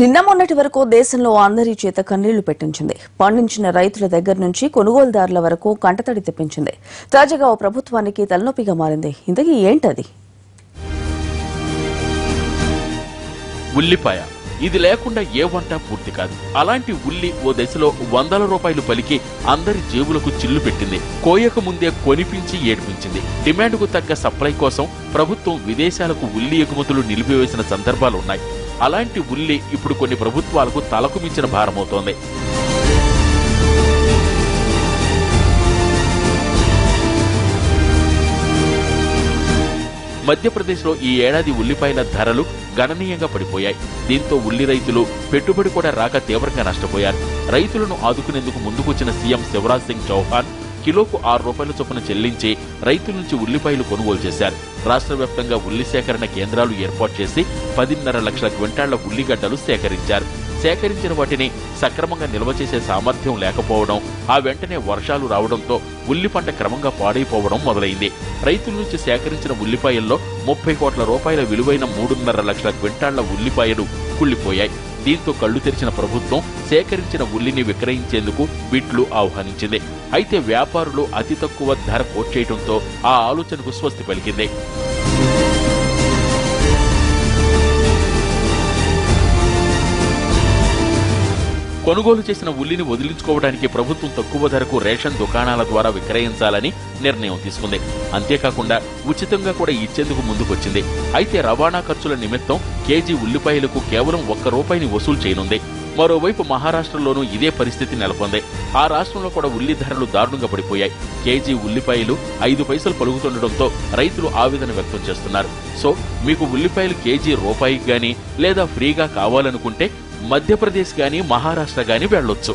నిన్న మొన్నటి వరకు దేశంలో అందరి చేత కన్నీళ్లు పెట్టించింది. పండించిన రైతుల దగ్గర నుంచి కొనుగోలుదారుల వరకు కంటతడి తెప్పించింది. తాజాగా ఓ ప్రభుత్వానికి తలనొప్పిగా మారింది. ఇంతకీ ఏంటది? ఉల్లిపాయ. ఇది లేకుండా ఏ వంట పూర్తి కాదు. అలాంటి ఉల్లి ఓ దశలో వందల రూపాయలు పలికి అందరి జేబులకు చిల్లు పెట్టింది. కోయక ముందే కొనిపించి ఏడ్పించింది. డిమాండ్కు తగ్గ సప్లై కోసం ప్రభుత్వం విదేశాలకు ఉల్లి ఎగుమతులు నిలిపివేసిన సందర్భాలున్నాయి. అలాంటి ఉల్లి ఇప్పుడు కొన్ని ప్రభుత్వాలకు తలకు మించిన భారమవుతోంది. మధ్యప్రదేశ్లో ఈ ఏడాది ఉల్లిపాయల ధరలు గణనీయంగా పడిపోయాయి. దీంతో ఉల్లి రైతులు పెట్టుబడి కూడా రాక తీవ్రంగా నష్టపోయారు. రైతులను ఆదుకునేందుకు ముందుకొచ్చిన సీఎం శివరాజ్ సింగ్ చౌహాన్ కిలోకు 6 రూపాయల చొప్పున చెల్లించి రైతుల నుంచి ఉల్లిపాయలు కొనుగోలు చేశారు. రాష్ట్ర వ్యాప్తంగా ఉల్లి సేకరణ కేంద్రాలు ఏర్పాటు చేసి 10.5 లక్షల క్వింటాళ్ల ఉల్లిగడ్డలు సేకరించారు. సేకరించిన వాటిని సక్రమంగా నిల్వ చేసే సామర్థ్యం లేకపోవడం, ఆ వెంటనే వర్షాలు రావడంతో ఉల్లి పంట క్రమంగా పాడైపోవడం మొదలైంది. రైతుల నుంచి సేకరించిన ఉల్లిపాయల్లో 30 కోట్ల రూపాయల విలువైన 3.5 లక్షల క్వింటాళ్ల ఉల్లిపాయలు కుళ్లిపోయాయి. దీంతో కళ్లు తెరిచిన ప్రభుత్వం సేకరించిన ఉల్లిని విక్రయించేందుకు బిడ్లు ఆహ్వానించింది. అయితే వ్యాపారులు అతి తక్కువ ధర కోట్ చేయడంతో ఆ ఆలోచనకు స్వస్తి పలికింది. కొనుగోలు చేసిన ఉల్లిని వదిలించుకోవడానికి ప్రభుత్వం తక్కువ ధరకు రేషన్ దుకాణాల ద్వారా విక్రయించాలని నిర్ణయం తీసుకుంది. అంతేకాకుండా ఉచితంగా కూడా ఇచ్చేందుకు ముందుకొచ్చింది. అయితే రవాణా ఖర్చుల నిమిత్తం కేజీ ఉల్లిపాయలకు కేవలం 1 రూపాయిని వసూలు చేయనుంది. మరోవైపు మహారాష్ట్రలోనూ ఇదే పరిస్థితి నెలకొంది. ఆ రాష్ట్రంలో కూడా ఉల్లి ధరలు దారుణంగా పడిపోయాయి. కేజీ ఉల్లిపాయలు 5 పైసలు పలుకుతుండటంతో రైతులు ఆవేదన వ్యక్తం చేస్తున్నారు. సో మీకు ఉల్లిపాయలు కేజీ రూపాయికి గానీ లేదా ఫ్రీగా కావాలనుకుంటే మధ్యప్రదేశ్ గానీ మహారాష్ట్ర గానీ వెళ్లొచ్చు.